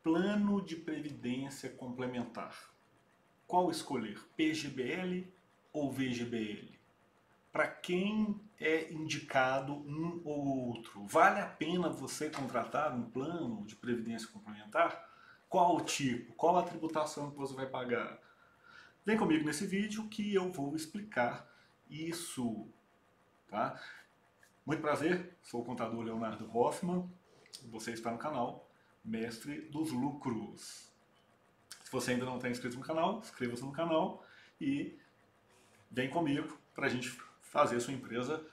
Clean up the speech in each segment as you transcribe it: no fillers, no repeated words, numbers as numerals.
Plano de previdência complementar. Qual escolher? PGBL ou VGBL? Para quem é indicado um ou outro? Vale a pena você contratar um plano de previdência complementar? Qual o tipo? Qual a tributação que você vai pagar? Vem comigo nesse vídeo que eu vou explicar isso, tá? Muito prazer, sou o contador Leonardo Hoffman, você está no canal Mestre dos Lucros. Se você ainda não está inscrito no canal, inscreva-se no canal e vem comigo para a gente fazer a sua empresa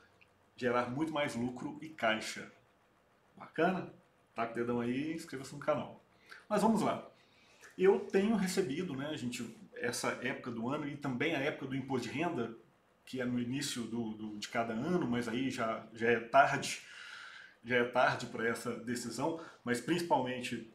gerar muito mais lucro e caixa. Bacana? Taca o dedão aí e inscreva-se no canal. Mas vamos lá. Eu tenho recebido, né, gente, essa época do ano e também a época do imposto de renda, que é no início de cada ano, mas aí já é tarde para essa decisão, mas principalmente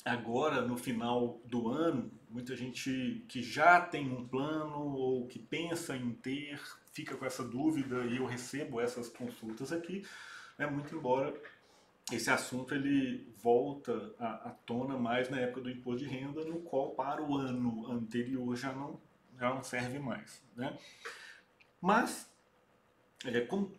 agora no final do ano, muita gente que já tem um plano ou que pensa em ter, fica com essa dúvida e eu recebo essas consultas aqui, né, muito embora esse assunto ele volta à tona mais na época do imposto de renda, no qual para o ano anterior já não serve mais, né? Mas, como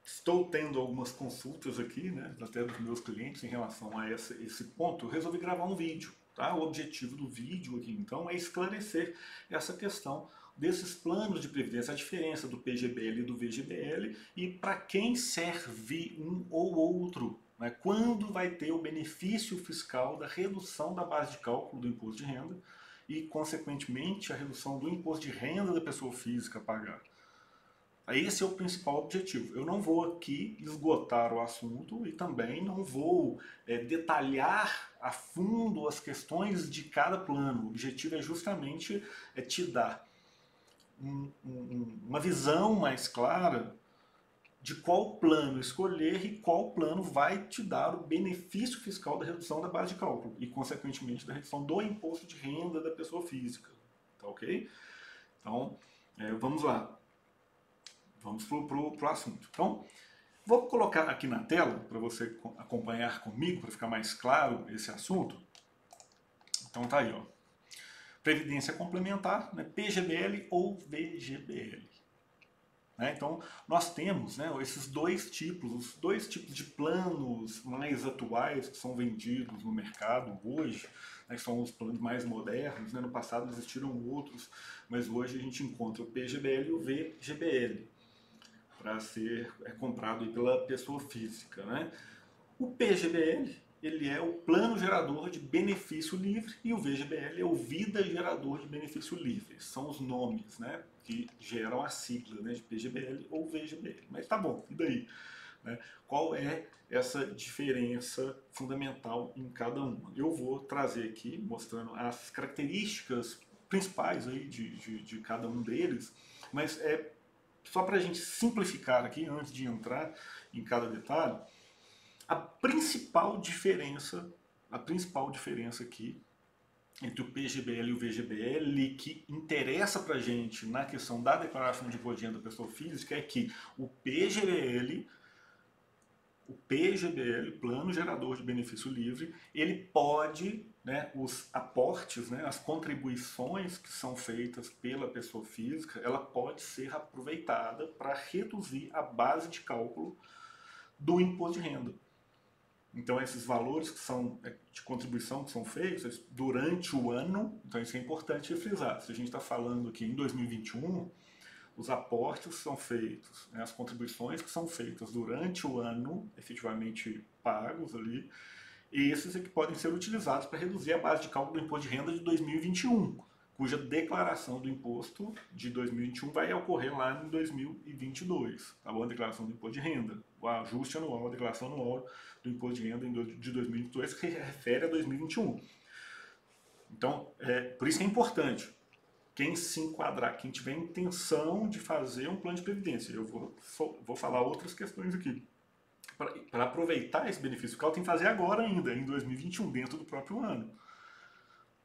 estou tendo algumas consultas aqui, né, até dos meus clientes em relação a esse ponto, eu resolvi gravar um vídeo. Tá? O objetivo do vídeo aqui, então, é esclarecer essa questão desses planos de previdência, a diferença do PGBL e do VGBL e para quem serve um ou outro. Né? Quando vai ter o benefício fiscal da redução da base de cálculo do imposto de renda e, consequentemente, a redução do imposto de renda da pessoa física a pagar. Esse é o principal objetivo. Eu não vou aqui esgotar o assunto e também não vou detalhar a fundo as questões de cada plano. O objetivo é justamente te dar uma visão mais clara de qual plano escolher e qual plano vai te dar o benefício fiscal da redução da base de cálculo e, consequentemente, da redução do imposto de renda da pessoa física. Tá ok? Então, vamos lá. Vamos pro assunto. Então, vou colocar aqui na tela para você acompanhar comigo, para ficar mais claro esse assunto. Então tá aí, ó. Previdência complementar, né, PGBL ou VGBL. Né? Então, nós temos, né, esses os dois tipos de planos mais atuais que são vendidos no mercado hoje, né, que são os planos mais modernos. Né? No passado existiram outros, mas hoje a gente encontra o PGBL e o VGBL para ser comprado pela pessoa física. Né? O PGBL ele é o Plano Gerador de Benefício Livre e o VGBL é o Vida Gerador de Benefício Livre. São os nomes, né, que geram a sigla, né, de PGBL ou VGBL. Mas tá bom, e daí? Né? Qual é essa diferença fundamental em cada uma? Eu vou trazer aqui, mostrando as características principais aí de cada um deles, mas só para a gente simplificar aqui, antes de entrar em cada detalhe, a principal diferença aqui entre o PGBL e o VGBL que interessa para a gente na questão da declaração de imposto de renda da pessoa física é que o PGBL, Plano Gerador de Benefício Livre, ele pode, né, os aportes, né, as contribuições que são feitas pela pessoa física, ela pode ser aproveitada para reduzir a base de cálculo do imposto de renda. Então, esses valores que são de contribuição que são feitos durante o ano, então isso é importante frisar. Se a gente está falando aqui em 2021, os aportes são feitos, né, as contribuições que são feitas durante o ano, efetivamente pagos ali, e esses é que podem ser utilizados para reduzir a base de cálculo do imposto de renda de 2021, cuja declaração do imposto de 2021 vai ocorrer lá em 2022, tá bom? A declaração do imposto de renda, o ajuste anual, a declaração anual do imposto de renda de 2022 que refere a 2021. Então, por isso que é importante. Quem se enquadrar, quem tiver intenção de fazer um plano de previdência, eu vou falar outras questões aqui. Para aproveitar esse benefício fiscal, tem que fazer agora ainda, em 2021, dentro do próprio ano.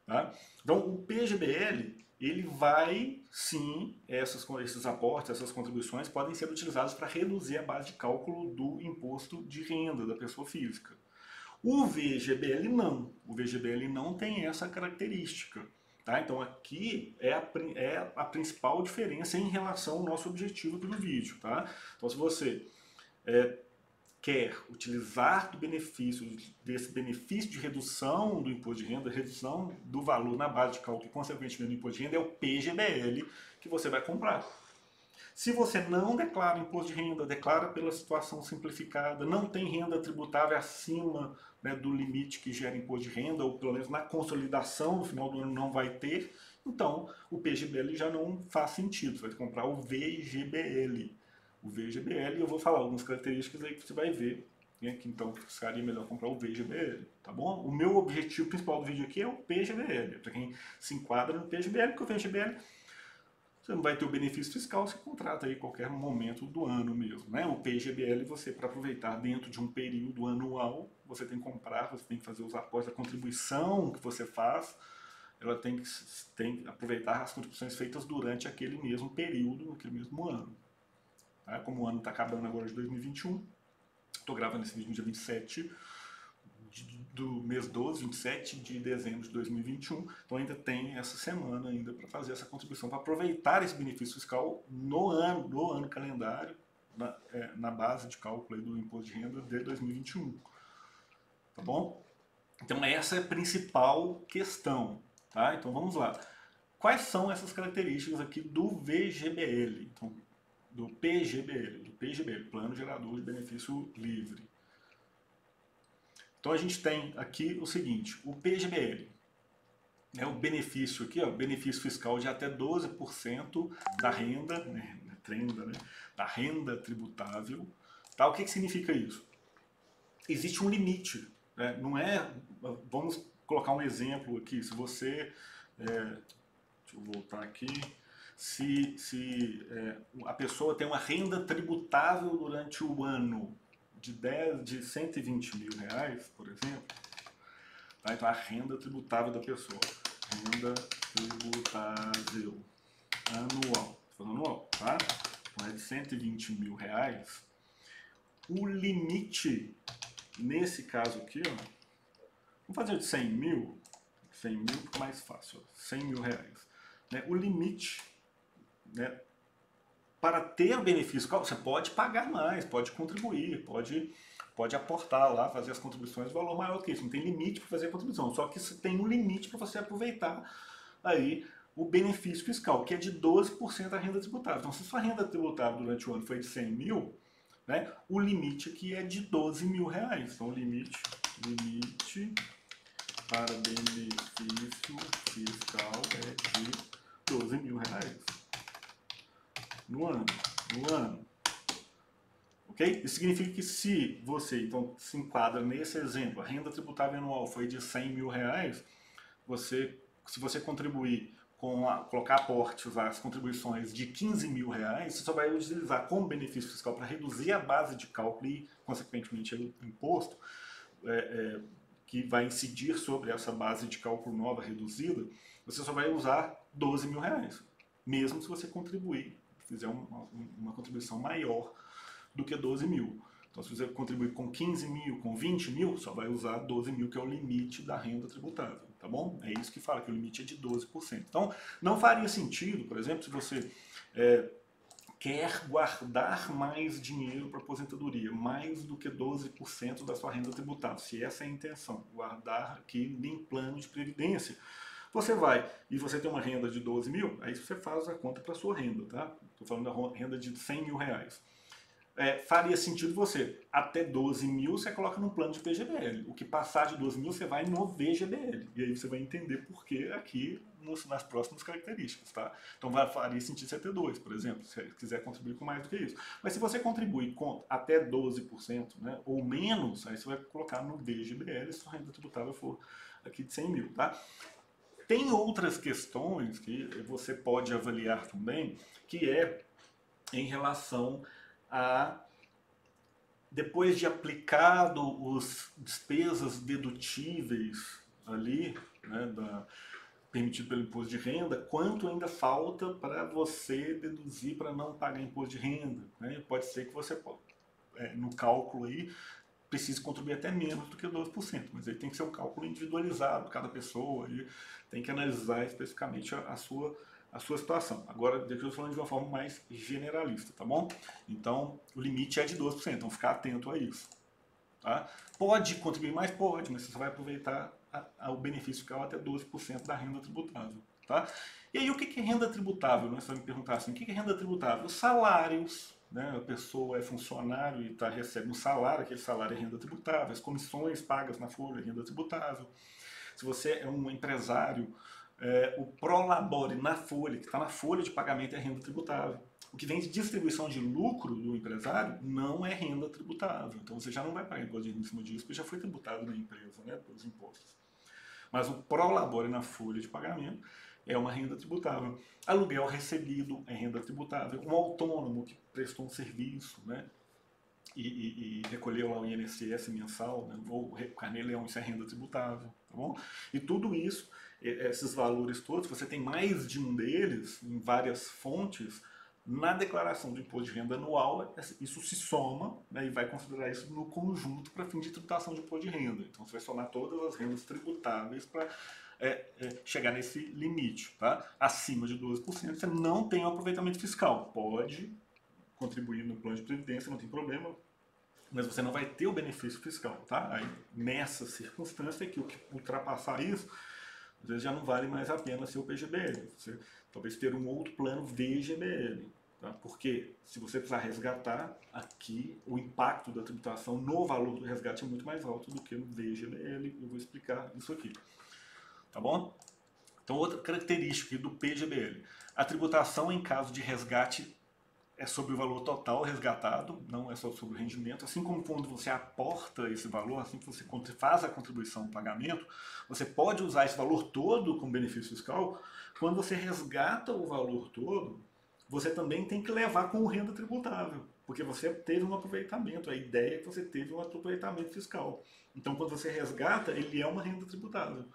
Tá? Então, o PGBL, ele vai, sim, esses aportes, essas contribuições podem ser utilizados para reduzir a base de cálculo do imposto de renda da pessoa física. O VGBL não. O VGBL não tem essa característica. Tá? Então aqui é a principal diferença em relação ao nosso objetivo aqui no vídeo. Tá? Então se você quer utilizar desse benefício de redução do imposto de renda, redução do valor na base de cálculo e consequentemente do imposto de renda, é o PGBL que você vai comprar. Se você não declara imposto de renda, declara pela situação simplificada, não tem renda tributável acima, né, do limite que gera imposto de renda, ou pelo menos na consolidação no final do ano não vai ter, então o PGBL já não faz sentido, você vai comprar o VGBL. O VGBL, eu vou falar algumas características aí que você vai ver, né, que então seria melhor comprar o VGBL, tá bom? O meu objetivo principal do vídeo aqui é o PGBL, para quem se enquadra no PGBL, porque o VGBL você não vai ter o benefício fiscal, você contrata aí em qualquer momento do ano mesmo, né? O PGBL, você, para aproveitar dentro de um período anual, você tem que comprar, você tem que fazer os aportes, a contribuição que você faz, ela tem que aproveitar as contribuições feitas durante aquele mesmo período, aquele mesmo ano. Tá? Como o ano está acabando agora de 2021, estou gravando esse vídeo no dia 27 do mês 12, 27 de dezembro de 2021, então ainda tem essa semana ainda para fazer essa contribuição, para aproveitar esse benefício fiscal no ano calendário, na base de cálculo aí do imposto de renda de 2021, tá bom? Então essa é a principal questão, tá? Então vamos lá. Quais são essas características aqui do VGBL, então, do PGBL, Plano Gerador de Benefício Livre? Então a gente tem aqui o seguinte, o PGBL, né, o benefício aqui, ó, benefício fiscal de até 12% da renda, né, da renda tributável. Tá? O que significa isso? Existe um limite, né? Não é, vamos colocar um exemplo aqui, se você, deixa eu voltar aqui, se a pessoa tem uma renda tributável durante o ano, de 120 mil reais, por exemplo, tá? Então a renda tributável da pessoa, renda tributável anual, falando anual, tá? Então é de 120 mil reais. O limite, nesse caso aqui, ó, vamos fazer de 100 mil fica mais fácil, ó, 100 mil reais. Né? O limite, né, para ter o benefício, você pode pagar mais, pode contribuir, pode aportar lá, fazer as contribuições de valor maior que isso. Não tem limite para fazer a contribuição, só que você tem um limite para você aproveitar aí o benefício fiscal, que é de 12% da renda tributável. Então, se sua renda tributável durante o ano foi de 100 mil, né, o limite aqui é de 12 mil reais. Então, o limite para benefício fiscal é de 12 mil reais. No ano. Ok? Isso significa que se você, então, se enquadra nesse exemplo, a renda tributável anual foi de 100 mil reais, se você contribuir colocar aportes, usar as contribuições de 15 mil reais, você só vai utilizar como benefício fiscal para reduzir a base de cálculo e, consequentemente, o imposto que vai incidir sobre essa base de cálculo nova reduzida, você só vai usar 12 mil reais, mesmo se você fizer uma contribuição maior do que 12 mil. Então, se você contribuir com 15 mil, com 20 mil, só vai usar 12 mil, que é o limite da renda tributável, tá bom? É isso que fala, que o limite é de 12%. Então, não faria sentido, por exemplo, se você quer guardar mais dinheiro para aposentadoria, mais do que 12% da sua renda tributável, se essa é a intenção, guardar aqui em plano de previdência. Você vai, e você tem uma renda de 12 mil, aí você faz a conta para a sua renda, tá? Estou falando da renda de 100 mil reais. Faria sentido você, até 12 mil você coloca no plano de PGBL. O que passar de 12 mil você vai no VGBL. E aí você vai entender por que aqui nas próximas características, tá? Então faria sentido você ter 2, por exemplo, se você quiser contribuir com mais do que isso. Mas se você contribuir com até 12%, né, ou menos, aí você vai colocar no VGBL se a renda tributável for aqui de 100 mil, tá? Tem outras questões que você pode avaliar também, que é em relação depois de aplicado os despesas dedutíveis ali, né, permitido pelo imposto de renda, quanto ainda falta para você deduzir para não pagar imposto de renda. Né? Pode ser que você, no cálculo aí, precise contribuir até menos do que 12%, mas aí tem que ser um cálculo individualizado, cada pessoa, e tem que analisar especificamente a sua situação. Agora, aqui eu estou falando de uma forma mais generalista, tá bom? Então, o limite é de 12%, então ficar atento a isso. Tá? Pode contribuir mais? Pode, mas você só vai aproveitar o benefício fiscal até 12% da renda tributável. Tá? E aí, o que é renda tributável? Você vai me perguntar assim, o que é renda tributável? Os salários, né? A pessoa é funcionário e recebe um salário, aquele salário é renda tributável, as comissões pagas na folha é renda tributável. Se você é um empresário, o prolabore na folha, que está na folha de pagamento, é renda tributável. O que vem de distribuição de lucro do empresário não é renda tributável. Então você já não vai pagar imposto de renda em cima disso, porque já foi tributado na empresa, né, pelos impostos. Mas o prolabore na folha de pagamento é uma renda tributável. Aluguel recebido é renda tributável. Um autônomo que prestou um serviço, né, e recolheu lá o INSS mensal, né, ou carnê-leão, isso é renda tributável, tá bom? E tudo isso, esses valores todos, você tem mais de um deles em várias fontes. Na declaração do imposto de renda anual, isso se soma, né, e vai considerar isso no conjunto para fim de tributação de imposto de renda. Então você vai somar todas as rendas tributáveis para chegar nesse limite. Tá? Acima de 12%, você não tem um aproveitamento fiscal. Pode contribuir no plano de previdência, não tem problema, mas você não vai ter o benefício fiscal. Tá? Aí, nessa circunstância, que o que ultrapassar isso, às vezes já não vale mais a pena ser o PGBL. Você talvez ter um outro plano VGBL. Tá? Porque se você precisar resgatar, aqui o impacto da tributação no valor do resgate é muito mais alto do que no VGBL. Eu vou explicar isso aqui. Tá bom? Então, outra característica do PGBL. A tributação em caso de resgate é sobre o valor total resgatado, não é só sobre o rendimento. Assim como quando você aporta esse valor, assim que você faz a contribuição no pagamento, você pode usar esse valor todo como benefício fiscal. Quando você resgata o valor todo, você também tem que levar como renda tributável, porque você teve um aproveitamento. A ideia é que você teve um aproveitamento fiscal. Então, quando você resgata, ele é uma renda tributável.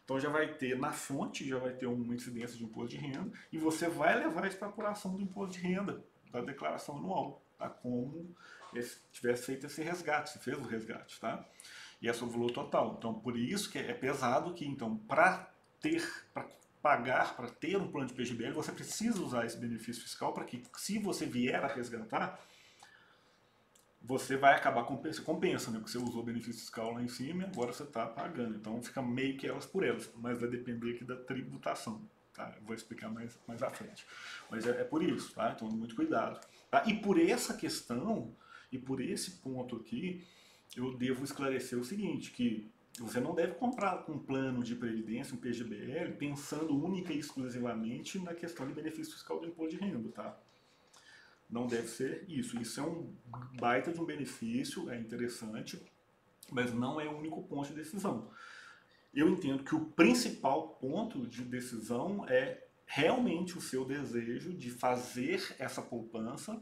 Então já vai ter na fonte, já vai ter uma incidência de imposto de renda, e você vai levar isso para a apuração do imposto de renda, da declaração anual, tá? Como se tivesse feito esse resgate, se fez o resgate, tá? E é sobre o valor total. Então, por isso que é pesado que, então, para pagar, para ter um plano de PGBL, você precisa usar esse benefício fiscal para que, se você vier a resgatar, você vai acabar compensa, né? Porque você usou o benefício fiscal lá em cima e agora você está pagando. Então fica meio que elas por elas, mas vai depender aqui da tributação. Tá? Eu vou explicar mais à frente. Mas é por isso, tá? Então muito cuidado. Tá? E por essa questão, e por esse ponto aqui, eu devo esclarecer o seguinte, que você não deve comprar um plano de previdência, um PGBL, pensando única e exclusivamente na questão de benefício fiscal do imposto de renda, tá? Não deve ser isso. Isso é um baita de um benefício, é interessante, mas não é o único ponto de decisão. Eu entendo que o principal ponto de decisão é realmente o seu desejo de fazer essa poupança,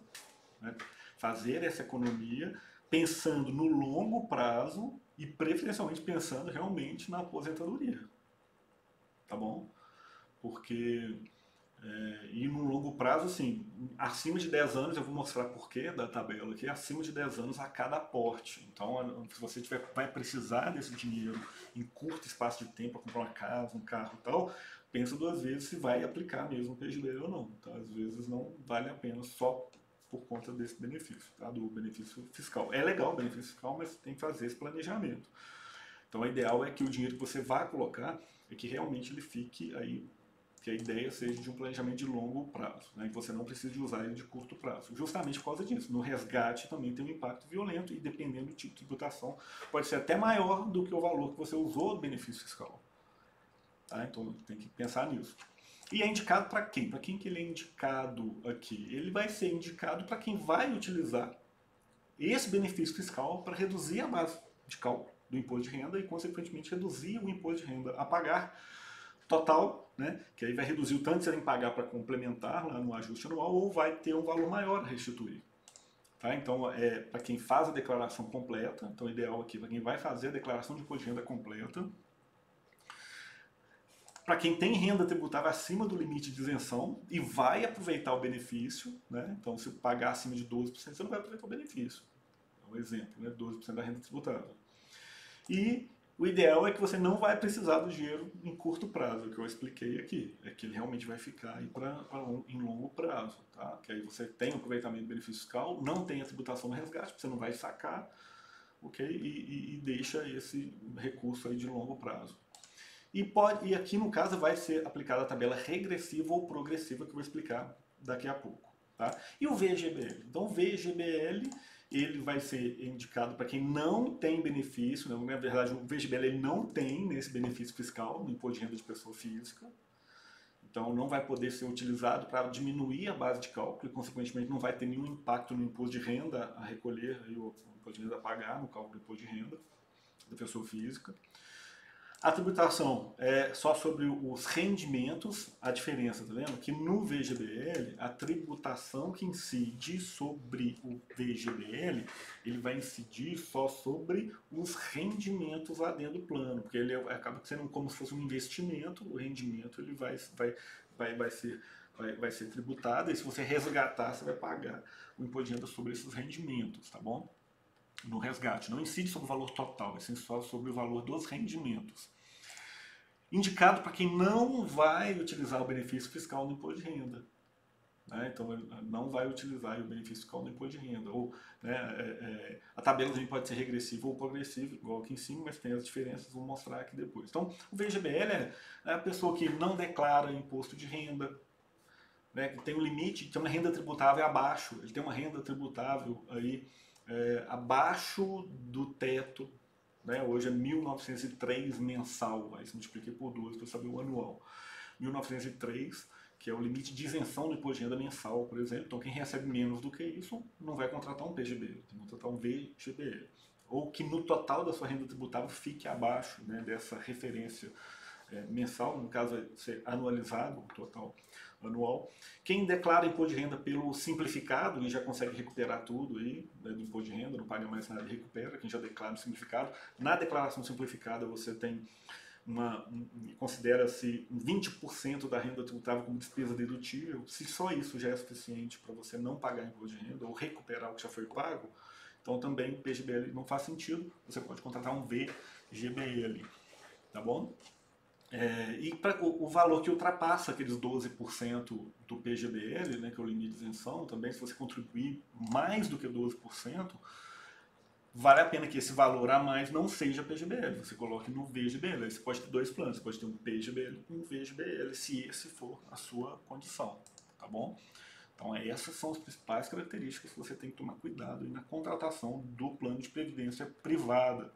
né, fazer essa economia, pensando no longo prazo e preferencialmente pensando realmente na aposentadoria. Tá bom? Porque e no longo prazo, assim, acima de 10 anos, eu vou mostrar porquê da tabela aqui, acima de 10 anos a cada aporte. Então, se você vai precisar desse dinheiro em curto espaço de tempo para comprar uma casa, um carro e tal, pensa duas vezes se vai aplicar mesmo o PGBL ou não. Então, às vezes não vale a pena só por conta desse benefício, tá? Do benefício fiscal. É legal o benefício fiscal, mas tem que fazer esse planejamento. Então, o ideal é que o dinheiro que você vai colocar é que realmente ele fique aí, que a ideia seja de um planejamento de longo prazo, né, e você não precisa de usar ele de curto prazo. Justamente por causa disso. No resgate também tem um impacto violento e, dependendo do tipo de tributação, pode ser até maior do que o valor que você usou do benefício fiscal. Tá? Então tem que pensar nisso. E é indicado para quem? Para quem que ele é indicado aqui? Ele vai ser indicado para quem vai utilizar esse benefício fiscal para reduzir a base de cálculo do imposto de renda e, consequentemente, reduzir o imposto de renda a pagar total, né, que aí vai reduzir o tanto que você tem que pagar para complementar lá no ajuste anual, ou vai ter um valor maior a restituir. Tá? Então, para quem faz a declaração completa, então o ideal aqui, para quem vai fazer a declaração de imposto de renda completa, para quem tem renda tributável acima do limite de isenção e vai aproveitar o benefício, né, então se pagar acima de 12%, você não vai aproveitar o benefício. um exemplo, né? 12% da renda tributável. E o ideal é que você não vai precisar do dinheiro em curto prazo, que eu expliquei aqui. É que ele realmente vai ficar aí em longo prazo, tá? Que aí você tem o aproveitamento do benefício fiscal, não tem a tributação no resgate, você não vai sacar, ok? E deixa esse recurso aí de longo prazo. E aqui no caso vai ser aplicada a tabela regressiva ou progressiva, que eu vou explicar daqui a pouco, tá? E o VGBL? Então o VGBL ele vai ser indicado para quem não tem benefício, né? Na verdade o VGBL ele não tem nesse benefício fiscal no imposto de renda de pessoa física, então não vai poder ser utilizado para diminuir a base de cálculo e consequentemente não vai ter nenhum impacto no imposto de renda a recolher, aí, o imposto de renda a pagar no cálculo do imposto de renda da pessoa física. A tributação é só sobre os rendimentos, a diferença, tá vendo? Que no VGBL, a tributação que incide sobre o VGBL, ele vai incidir só sobre os rendimentos lá dentro do plano, porque ele acaba sendo como se fosse um investimento, o rendimento ele vai ser tributado, e se você resgatar, você vai pagar o imposto de renda sobre esses rendimentos, tá bom? No resgate, não incide sobre o valor total, incide só sobre o valor dos rendimentos. Indicado para quem não vai utilizar o benefício fiscal no imposto de renda. Né? Então, ele não vai utilizar o benefício fiscal no imposto de renda. Ou, né, a tabela pode ser regressiva ou progressiva, igual aqui em cima, mas tem as diferenças, vou mostrar aqui depois. Então, o VGBL é a pessoa que não declara imposto de renda, né, que tem um limite, tem uma renda tributável abaixo, ele tem uma renda tributável aí abaixo do teto, né, hoje é 1.903 mensal, aí se multipliquei por 2 para saber o anual. 1.903, que é o limite de isenção do imposto de renda mensal, por exemplo, então quem recebe menos do que isso não vai contratar um PGBL, tem que contratar um VGBL. Ou que no total da sua renda tributável fique abaixo, né, dessa referência mensal, no caso vai ser anualizado, o total anual. Quem declara imposto de renda pelo simplificado e já consegue recuperar tudo aí, né, do imposto de renda, não paga mais nada e recupera, quem já declara no simplificado. Na declaração simplificada você tem considera-se 20% da renda tributável como despesa dedutível. Se só isso já é suficiente para você não pagar imposto de renda ou recuperar o que já foi pago, então também o PGBL não faz sentido, você pode contratar um VGBL, tá bom? E o valor que ultrapassa aqueles 12% do PGBL, né, que é o limite de isenção, também se você contribuir mais do que 12%, vale a pena que esse valor a mais não seja PGBL, você coloque no VGBL. Aí você pode ter dois planos, você pode ter um PGBL e um VGBL, se esse for a sua condição, tá bom? Então essas são as principais características que você tem que tomar cuidado na contratação do plano de previdência privada.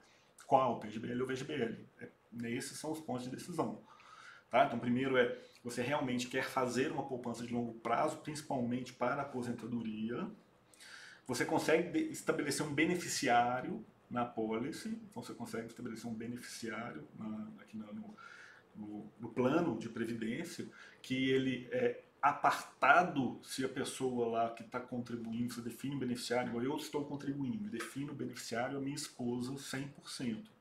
Qual? PGBL ou VGBL? Esses são os pontos de decisão. Tá? Então, primeiro você realmente quer fazer uma poupança de longo prazo, principalmente para a aposentadoria. Você consegue estabelecer um beneficiário na apólice, então você consegue estabelecer um beneficiário aqui no plano de previdência, que ele é apartado se a pessoa lá que está contribuindo, você define o beneficiário, eu estou contribuindo, defino o beneficiário a minha esposa 100%.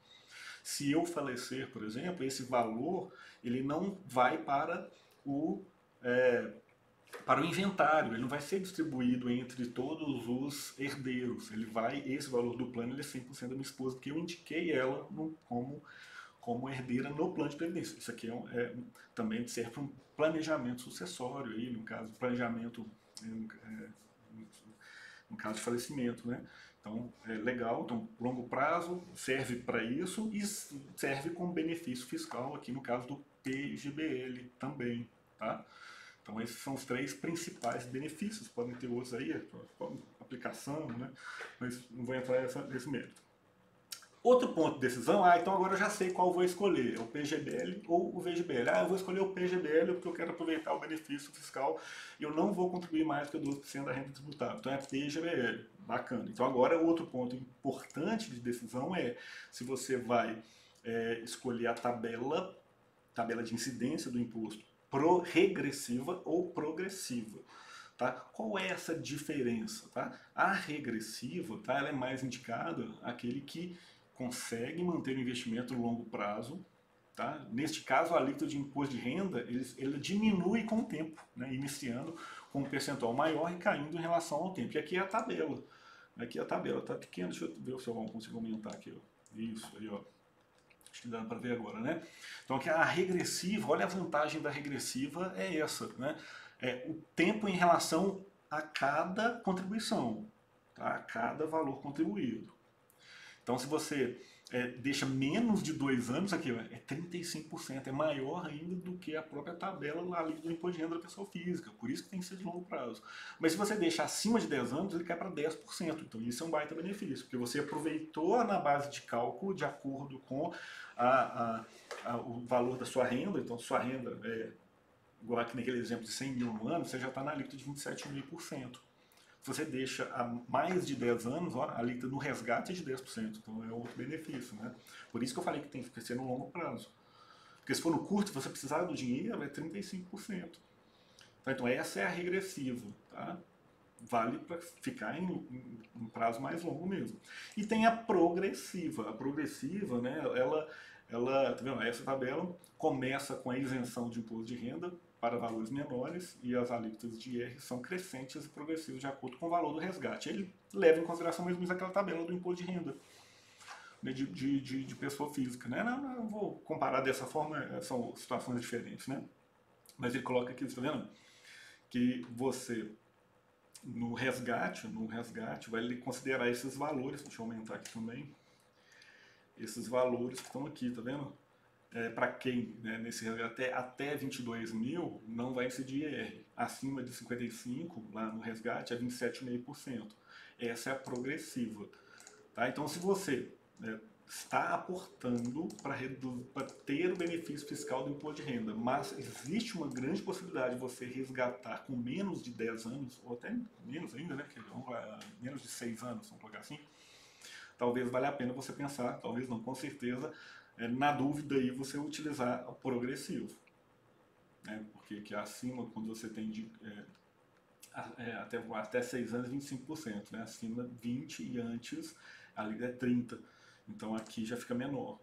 Se eu falecer, por exemplo, esse valor ele não vai para o inventário, ele não vai ser distribuído entre todos os herdeiros. Esse valor do plano ele é 100% da minha esposa, porque eu indiquei ela como herdeira no plano de previdência. Isso aqui também serve para um planejamento sucessório, aí, no caso, planejamento no caso de falecimento, né? Então, é legal, então, longo prazo serve para isso e serve como benefício fiscal aqui no caso do PGBL também, tá? Então, esses são os 3 principais benefícios, podem ter outros aí, aplicação, né? Mas não vou entrar nesse mérito. Outro ponto de decisão, então agora eu já sei qual vou escolher, o PGBL ou o VGBL. Eu vou escolher o PGBL porque eu quero aproveitar o benefício fiscal e eu não vou contribuir mais que 12% da renda tributável. Então é PGBL, bacana. Então agora o outro ponto importante de decisão é se você vai escolher a tabela de incidência do imposto regressiva ou progressiva. Tá? Qual é essa diferença? Tá? A regressiva, tá? Ela é mais indicada àquele que consegue manter o investimento no longo prazo. Tá? Neste caso, a alíquota de imposto de renda ele diminui com o tempo, né? Iniciando com um percentual maior e caindo em relação ao tempo. E aqui é a tabela. Aqui a tabela está pequena, deixa eu ver se eu consigo aumentar aqui. Ó. Isso, aí, ó. Acho que dá para ver agora, né? Então aqui a regressiva, olha a vantagem da regressiva, é essa, né? É o tempo em relação a cada contribuição, tá? A cada valor contribuído. Então se você deixa menos de 2 anos, aqui ó, é 35%, é maior ainda do que a própria tabela lá ali do imposto de renda da pessoa física, por isso que tem que ser de longo prazo. Mas se você deixa acima de 10 anos, ele cai para 10%, então isso é um baita benefício, porque você aproveitou na base de cálculo de acordo com o valor da sua renda, então sua renda igual aqui naquele exemplo de 100 mil no ano, você já está na alíquota de 27,5%. Se você deixa há mais de 10 anos, ó, a alíquota no resgate é de 10%, então é outro benefício, né? Por isso que eu falei que tem que ser no longo prazo. Porque se for no curto, se você precisar do dinheiro, é 35%. Então essa é a regressiva, tá? Vale para ficar em um prazo mais longo mesmo. E tem a progressiva. A progressiva, né, tá vendo? Essa tabela começa com a isenção de imposto de renda para valores menores e as alíquotas de IR são crescentes e progressivas de acordo com o valor do resgate. Ele leva em consideração mesmo aquela tabela do imposto de renda, né, de pessoa física. Né? Não vou comparar dessa forma, são situações diferentes. Né? Mas ele coloca aqui, está vendo? Que você, no resgate, vai considerar esses valores, deixa eu aumentar aqui também, esses valores que estão aqui, tá vendo? Para quem, né, nesse até 22 mil, não vai incidir IR. Acima de 55, lá no resgate, é 27,5%. Essa é a progressiva. Tá? Então, se você está aportando para ter o benefício fiscal do imposto de renda, mas existe uma grande possibilidade de você resgatar com menos de 10 anos, ou até menos ainda, né? Menos de 6 anos, vamos colocar assim, talvez valha a pena você pensar, talvez não, com certeza, na dúvida aí você utilizar o progressivo. Né? Porque que acima, quando você tem até 6 anos, 25%, né? Acima 20% e antes ali é 30%. Então aqui já fica menor.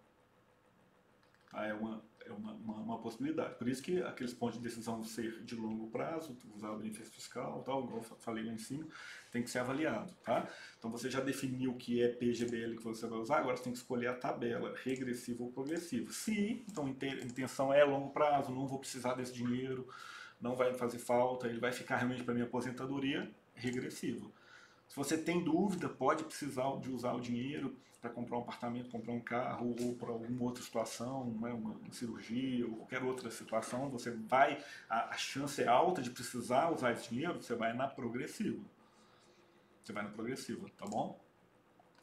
Tá? É uma possibilidade. Por isso que aqueles pontos de decisão ser de longo prazo, usar o benefício fiscal, tal, igual eu falei lá em cima, tem que ser avaliado. Tá? Então você já definiu o que é PGBL que você vai usar, agora você tem que escolher a tabela, regressiva ou progressiva. Se então, a intenção é longo prazo, não vou precisar desse dinheiro, não vai fazer falta, ele vai ficar realmente para minha aposentadoria, regressiva. Se você tem dúvida, pode precisar de usar o dinheiro para comprar um apartamento, comprar um carro ou para alguma outra situação, uma cirurgia ou qualquer outra situação, você vai, a chance é alta de precisar usar esse dinheiro, você vai na progressiva. Você vai na progressiva, tá bom?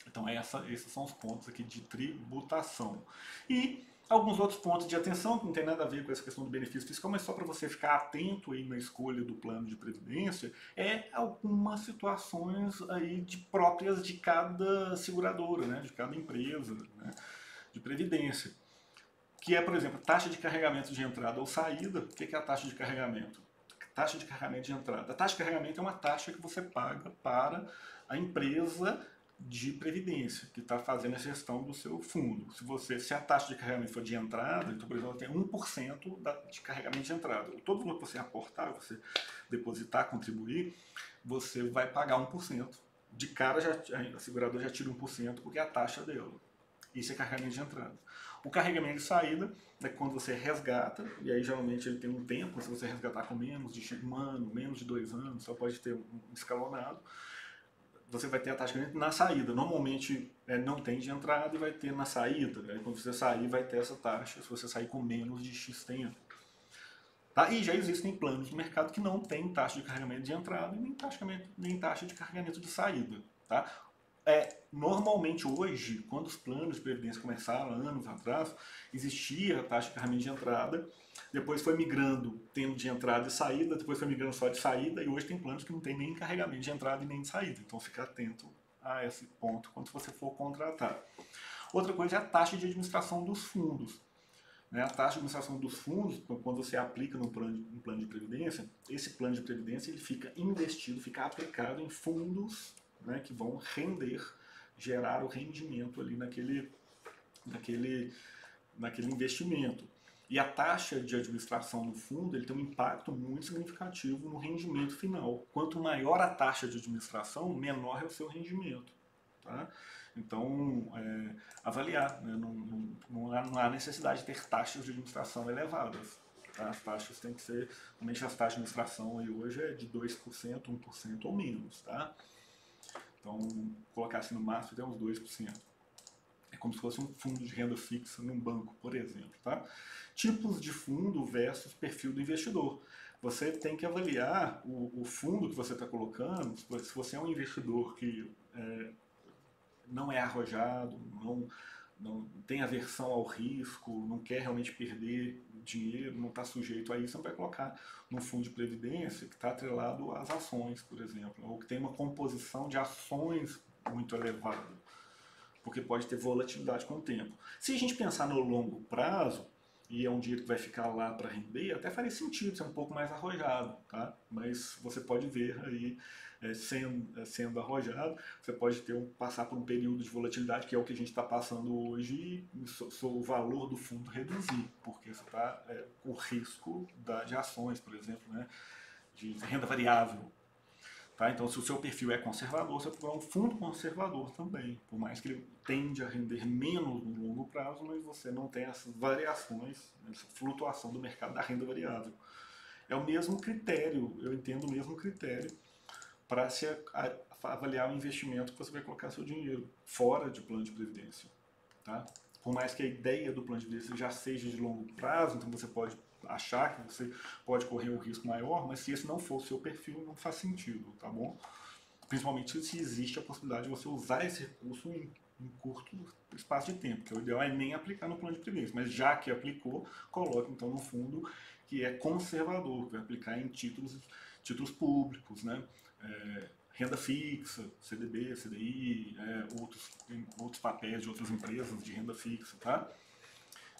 Então esses são os pontos aqui de tributação. E alguns outros pontos de atenção que não tem nada a ver com essa questão do benefício fiscal, mas só para você ficar atento aí na escolha do plano de previdência, algumas situações aí próprias de cada seguradora, né, de cada empresa, né, de previdência. Que é, por exemplo, taxa de carregamento de entrada ou saída. O que é a taxa de carregamento? Taxa de carregamento de entrada. A taxa de carregamento é uma taxa que você paga para a empresa de previdência, que está fazendo a gestão do seu fundo. Se a taxa de carregamento for de entrada, então, por exemplo, tem 1% de carregamento de entrada. Todo valor que você aportar, você depositar, contribuir, você vai pagar 1%. De cara, a seguradora já tira 1%, porque é a taxa dela. Isso é carregamento de entrada. O carregamento de saída é quando você resgata, e aí geralmente ele tem um tempo, se você resgatar com menos de 1 ano, menos de 2 anos, só pode ter um escalonado, você vai ter a taxa de carregamento na saída. Normalmente não tem de entrada e vai ter na saída. Aí quando você sair vai ter essa taxa, se você sair com menos de X tempo. Tá? E já existem planos no mercado que não tem taxa de carregamento de entrada e nem taxa de carregamento de saída. Tá? Normalmente hoje, quando os planos de previdência começaram, anos atrás, existia a taxa de carregamento de entrada, depois foi migrando, tendo de entrada e saída, depois foi migrando só de saída, e hoje tem planos que não tem nem carregamento de entrada e nem de saída. Então fica atento a esse ponto quando você for contratar. Outra coisa é a taxa de administração dos fundos. A taxa de administração dos fundos, quando você aplica no plano de previdência, esse plano de previdência ele fica investido, fica aplicado em fundos, né, que vão gerar o rendimento ali naquele investimento. E a taxa de administração no fundo ele tem um impacto muito significativo no rendimento final. Quanto maior a taxa de administração, menor é o seu rendimento. Tá? Então, avaliar. Né? Não há necessidade de ter taxas de administração elevadas. Tá? As taxas têm que ser, realmente as taxas de administração aí hoje é de 2%, 1% ou menos. Tá? Então, colocar assim no máximo até uns 2%. É como se fosse um fundo de renda fixa num banco, por exemplo. Tá? Tipos de fundo versus perfil do investidor. Você tem que avaliar o fundo que você está colocando, se você é um investidor que não é arrojado, não tem aversão ao risco, não quer realmente perder dinheiro, não está sujeito a isso, você vai colocar num fundo de previdência que está atrelado às ações, por exemplo, ou que tem uma composição de ações muito elevada, porque pode ter volatilidade com o tempo. Se a gente pensar no longo prazo, e é um dinheiro que vai ficar lá para render, até faria sentido ser um pouco mais arrojado, tá? Mas você pode ver aí, sendo arrojado, você pode passar por um período de volatilidade, que é o que a gente está passando hoje, e o valor do fundo reduzir, porque você está com risco de ações, por exemplo, né? De renda variável. Tá? Então, se o seu perfil é conservador, você pode um fundo conservador também, por mais que ele tende a render menos no longo prazo, mas você não tem essas variações, essa flutuação do mercado da renda variável. É o mesmo critério, eu entendo o mesmo critério para se avaliar o investimento que você vai colocar seu dinheiro fora de plano de previdência. Tá? Por mais que a ideia do plano de previdência já seja de longo prazo, então você pode achar que você pode correr um risco maior, mas se esse não for o seu perfil, não faz sentido, tá bom? Principalmente se existe a possibilidade de você usar esse recurso em curto espaço de tempo, que o ideal é nem aplicar no plano de previdência, mas já que aplicou, coloque então no fundo que é conservador, que vai aplicar em títulos públicos, né? Renda fixa, CDB, CDI, outros papéis de outras empresas de renda fixa, tá?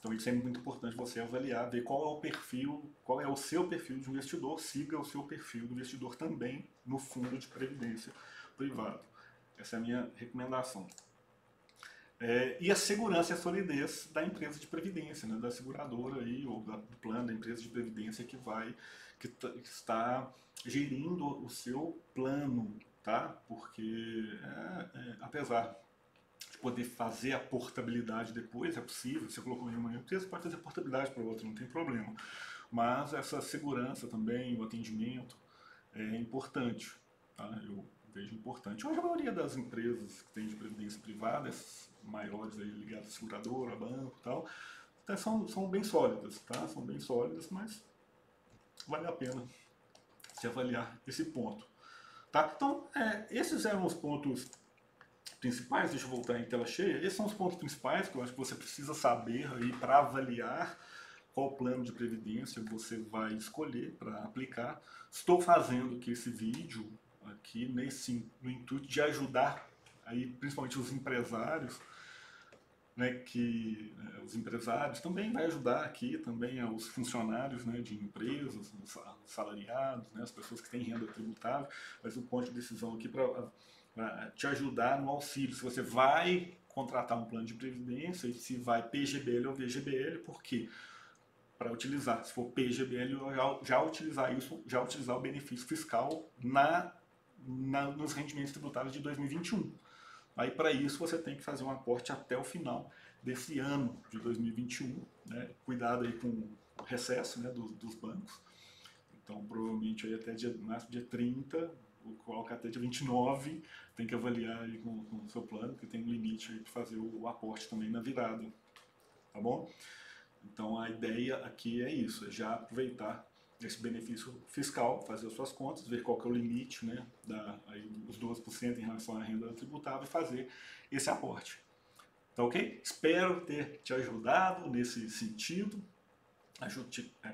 Então isso é muito importante você avaliar, ver qual é o perfil, qual é o seu perfil de investidor, siga o seu perfil do investidor também no fundo de previdência privado. Essa é a minha recomendação. E a segurança e a solidez da empresa de previdência, né, da seguradora aí, ou do plano da empresa de previdência que está gerindo o seu plano, tá? Porque apesar de poder fazer a portabilidade depois, é possível, você colocou em uma empresa, você pode fazer a portabilidade para outra, não tem problema. Mas essa segurança também, o atendimento, é importante, tá? Eu vejo importante. Hoje a maioria das empresas que tem de previdência privada, essas maiores aí ligadas a seguradora, banco e tal, até são bem sólidas, tá? São bem sólidas, mas vale a pena se avaliar esse ponto. Tá? Então, esses eram os pontos principais. Deixa eu voltar em tela cheia. Esses são os pontos principais que eu acho que você precisa saber aí para avaliar qual plano de previdência você vai escolher para aplicar. Estou fazendo aqui esse vídeo aqui no intuito de ajudar aí principalmente os empresários, né, os empresários também vai ajudar aqui também os funcionários, né, de empresas, os salariados, né, as pessoas que têm renda tributável, mas o ponto de decisão aqui para te ajudar no auxílio, se você vai contratar um plano de previdência e se vai PGBL ou VGBL, por quê? Para utilizar, se for PGBL, já utilizar o benefício fiscal nos rendimentos tributários de 2021. Aí, para isso, você tem que fazer um aporte até o final desse ano de 2021. Né? Cuidado aí com o recesso, né, dos bancos. Então, provavelmente, aí até dia 30, ou colocar até dia 29, tem que avaliar aí com o seu plano, porque tem um limite aí para fazer o aporte também na virada. Tá bom? Então, a ideia aqui é isso, é já aproveitar esse benefício fiscal, fazer as suas contas, ver qual que é o limite, né, os 12% em relação à renda tributável e fazer esse aporte. Tá ok? Espero ter te ajudado nesse sentido,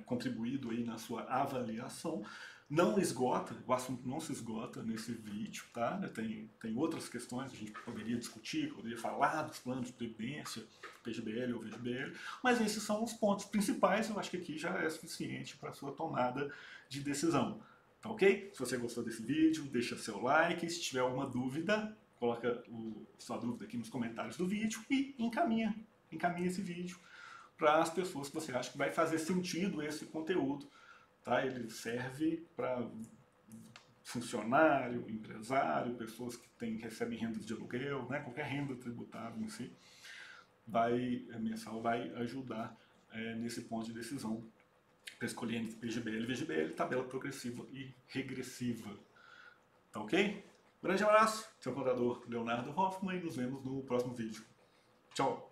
contribuído aí na sua avaliação. Não esgota, o assunto não se esgota nesse vídeo, tá? Tem outras questões que a gente poderia discutir, poderia falar dos planos de previdência, PGBL ou VGBL, mas esses são os pontos principais, eu acho que aqui já é suficiente para a sua tomada de decisão. Tá ok? Se você gostou desse vídeo, deixa seu like, se tiver alguma dúvida, coloca sua dúvida aqui nos comentários do vídeo e encaminha esse vídeo para as pessoas que você acha que vai fazer sentido esse conteúdo. Tá? Ele serve para funcionário, empresário, pessoas que recebem rendas de aluguel, né? Qualquer renda tributável em si, mensal vai ajudar nesse ponto de decisão para escolher entre PGBL e VGBL, tabela progressiva e regressiva. Tá ok? Grande abraço, seu contador Leonardo Hoffman, e nos vemos no próximo vídeo. Tchau!